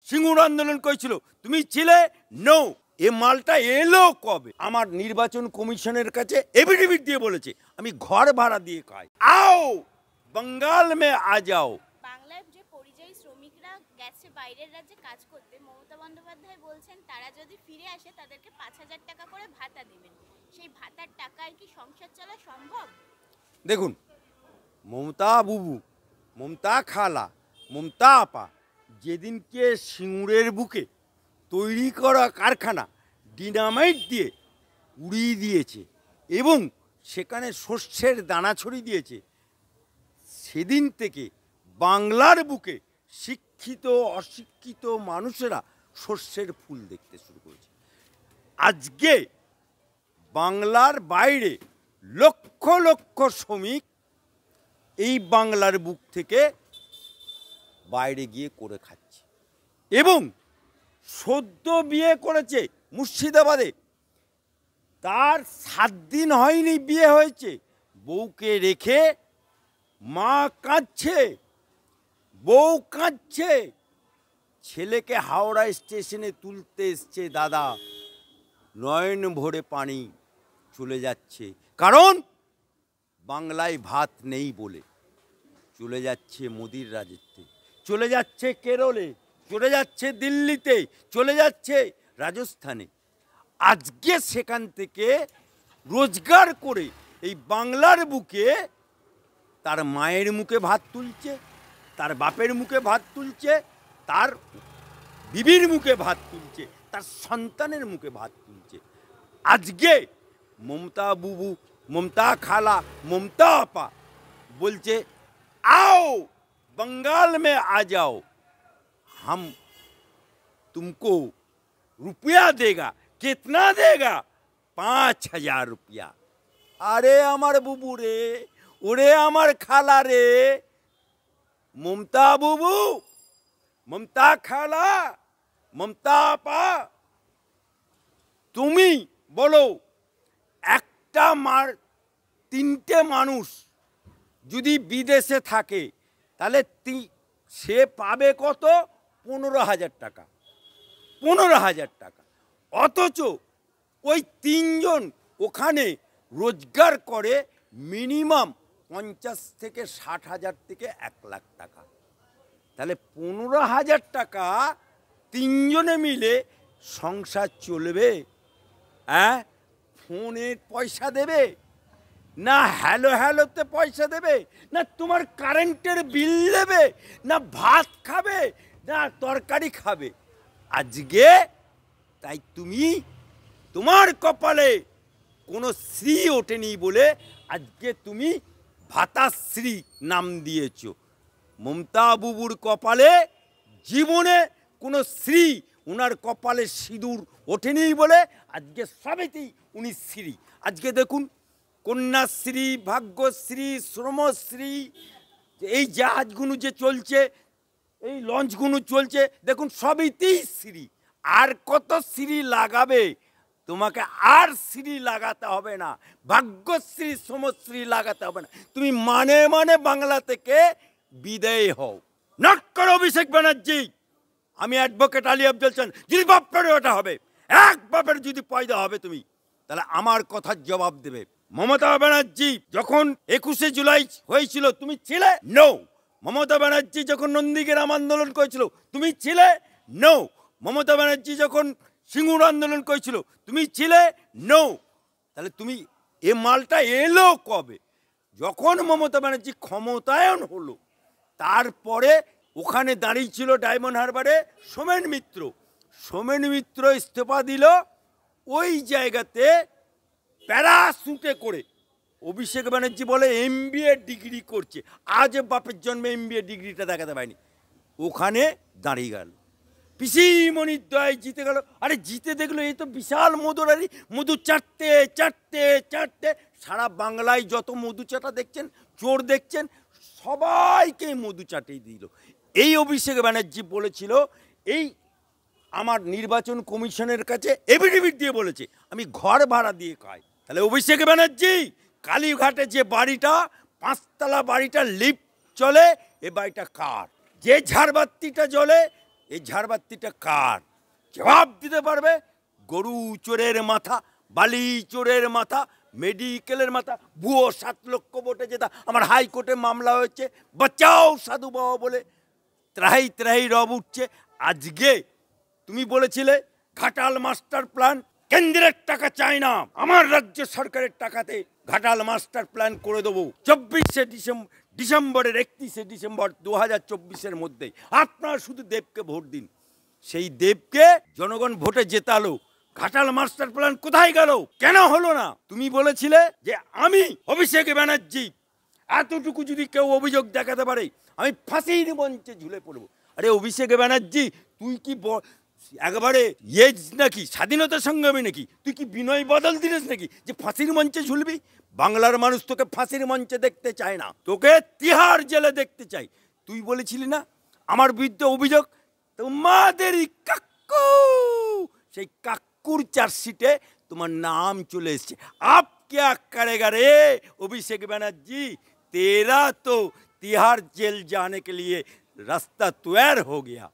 সিঙ্গুর আন্দোলন করেছিল তুমি ছিলে? নো। এ মালটা এলো কবে? আমার নির্বাচন কমিশনের কাছে এফিডেভিট দিয়ে বলেছে আমি ঘর ভাড়া দিয়ে খাই। আও বঙ্গাল মে আ যাও। বাংলায় যে পরিযায়ী শ্রমিকরা গেছে বাইরের রাজ্যে কাজ করতে, মমতা বন্দ্যোপাধ্যায় বলছেন তারা যদি ফিরে আসে তাদেরকে ৫,০০০ টাকা করে ভাতা দেবেন। সেই ভাতার টাকায় কি সংসার চলা সম্ভব? দেখুন, মমতা বুবু, মমতা খালা, মমতা আপা যেদিনকে সিঙ্গুরের বুকে তৈরি করা কারখানা ডিনামাইট দিয়ে উড়িয়ে দিয়েছে এবং সেখানে শস্যের দানা ছড়িয়ে দিয়েছে, সেদিন থেকে বাংলার বুকে শিক্ষিত অশিক্ষিত মানুষেরা শস্যের ফুল দেখতে শুরু করেছে। আজকে বাংলার বাইরে লক্ষ লক্ষ শ্রমিক এই বাংলার বুক থেকে বাইরে গিয়ে করে খাচ্ছে এবং সদ্য বিয়ে করেছে মুর্শিদাবাদে, তার 7 দিন হয়নি বিয়ে হয়েছে, বউকে রেখে মা কাঁদছে, বউ কাঁদছে, ছেলেকে হাওড়া স্টেশনে তুলতে এসছে, দাদা নয়ন ভরে পানি চলে যাচ্ছে, কারণ বাংলায় ভাত নেই বলে। চলে যাচ্ছে মোদির রাজত্বে, চলে যাচ্ছে কেরলে, চলে যাচ্ছে দিল্লিতে, চলে যাচ্ছে রাজস্থানে। আজকে সেখান থেকে রোজগার করে এই বাংলার বুকে তার মায়ের মুখে ভাত তুলছে, তার বাপের মুখে ভাত তুলছে, তার বিবির মুখে ভাত তুলছে, তার সন্তানের মুখে ভাত তুলছে। আজকে মমতা বুবু, মমতা খালা, মমতা আপা বলছে आओ बंगाल में आ जाओ, हम तुमको रुपया देगा। कितना देगा? 5,000 रुपया। अरे আমার বুবু রে, ওরে আমার খালা রে, মমতা বুবু, মমতা খালা, মমতা আপা, তুমি বলো একটা 3টে মানুষ যদি বিদেশে থাকে তাহলে সে পাবে কত? 15,000 টাকা, 15,000 টাকা। অথচ ওই 3 জন ওখানে রোজগার করে মিনিমাম 50 থেকে 60,000 থেকে 1 লাখ টাকা। তাহলে 15,000 টাকা 3 জনে মিলে সংসার চলবে? হ্যাঁ, ফোনের পয়সা দেবে না, হ্যালো হ্যালোতে পয়সা দেবে না, তোমার কারেন্টের বিল দেবে না, ভাত খাবে না তরকারি খাবে? আজকে তাই তুমি তোমার কপালে কোনো শ্রী ওঠেনি বলে আজকে তুমি ভাতাশ্রী নাম দিয়েছ। মমতা বুবুর কপালে জীবনে কোনো শ্রী, ওনার কপালে সিঁদুর ওঠেনি বলে আজকে সবেতেই উনি শ্রী। আজকে দেখুন কন্যাশ্রী, ভাগ্যশ্রী, শ্রমশ্রী, এই জাহাজগুলো যে চলছে, এই লঞ্চগুলো চলছে, দেখুন সবেতেই শ্রী। আর কত শ্রী লাগাবে? তোমাকে আর শ্রী লাগাতে হবে না, ভাগ্যশ্রী শ্রমশ্রী লাগাতে হবে না, তুমি মানে মানে বাংলা থেকে বিদায় হও। নট করো অভিষেক ব্যানার্জি। আমি অ্যাডভোকেট আলী আফজল চান, যদি বাপের ওটা হবে, এক বাপের যদি পয়দা হবে তুমি, তাহলে আমার কথার জবাব দেবে। মমতা ব্যানার্জি যখন 21শে জুলাই হয়েছিল তুমি ছিলে? নো। মমতা ব্যানার্জি যখন নন্দীগ্রাম আন্দোলন করেছিল তুমি ছিলে? নো। মমতা ব্যানার্জি যখন সিঙ্গুর আন্দোলন করেছিল তুমি ছিলে? নো। তাহলে তুমি এ মালটা এলো কবে? যখন মমতা ব্যানার্জি ক্ষমতায়ন হলো, তারপরে ওখানে দাঁড়িয়ে ছিল ডায়মন্ড হারবারে সোমেন মিত্র। সোমেন মিত্র ইস্তফা দিল, ওই জায়গাতে প্যারাশুটে করে অভিষেক ব্যানার্জি বলে MBA ডিগ্রি করছে, আজ বাপের জন্মে MBA ডিগ্রিটা দেখাতে পায়নি, ওখানে দাঁড়িয়ে গেল। পিসিমণির দয় জিতে গেল। আরে জিতে দেখলো এই তো বিশাল মধুরারি, মধু চাটতে চাটতে চাটতে সারা বাংলায় যত মধু চাটা দেখছেন, চোর দেখছেন, সবাইকে মধু চাটিয়ে দিল। এই অভিষেক ব্যানার্জি বলেছিল, এই আমার নির্বাচন কমিশনের কাছে এফিডেভিট দিয়ে বলেছে আমি ঘর ভাড়া দিয়ে খাই। তাহলে অভিষেক ব্যানার্জি কালীঘাটে যে বাড়িটা 5 তলা বাড়িটা লিফট চলে, এ বাড়িটা কার? যে ঝাড়বাতিটা জ্বলে এই ঝাড়বাতিটা কার? জবাব দিতে পারবে? গরু চোরের মাথা, বালি চোরের মাথা, মেডিকেলের মাথা, ভুয়ো 7 লক্ষ ভোটে যেটা আমার হাইকোর্টে মামলা হয়েছে, বাঁচাও সাধু বাবা বলে ত্রাহি ত্রাহি রব উঠছে। আজকে তুমি বলেছিলে ঘাটাল মাস্টার প্ল্যান, কেন্দ্রের টাকা চাই না, আমার রাজ্য সরকারের টাকাতে ঘাটাল মাস্টার প্ল্যান করে দেবো 24শে ডিসেম্বরের 31শে ডিসেম্বর 2024-এর মধ্যে। আপনারা শুধু দেবকে ভোট দিন। সেই দেবকে জনগণ ভোটে জেতালো। ঘাটাল মাস্টার প্ল্যান কোথায় গেল? কেন হলো না? তুমি বলেছিলে যে আমি অভিষেক ব্যানার্জি, এতটুকু যদি কেউ অভিযোগ দেখাতে পারে আমি ফাঁসির মঞ্চে ঝুলে পড়বো। আরে অভিষেক ব্যানার্জি, তুই কি একেবারে নাকি স্বাধীনতা সংগ্রামী নাকি? তুই কি বিনয় বদল দিলিস নাকি যে ফাঁসির মঞ্চে ঝুলবি? বাংলার মানুষ তোকে ফাঁসির মঞ্চে দেখতে চায় না, তোকে তিহার জেলে দেখতে চাই। তুই বলেছিলি না আমার বিরুদ্ধে অভিযোগ, তোমাদেরই কাক্কু, সেই কাক্কুর চার্জশিটে তোমার নাম চলে এসছে। আপ क्या करेगा रे अभिषेक बनर्जी, तेरा तो तिहाड़ जेल जाने के लिए रास्ता तैयार हो गया।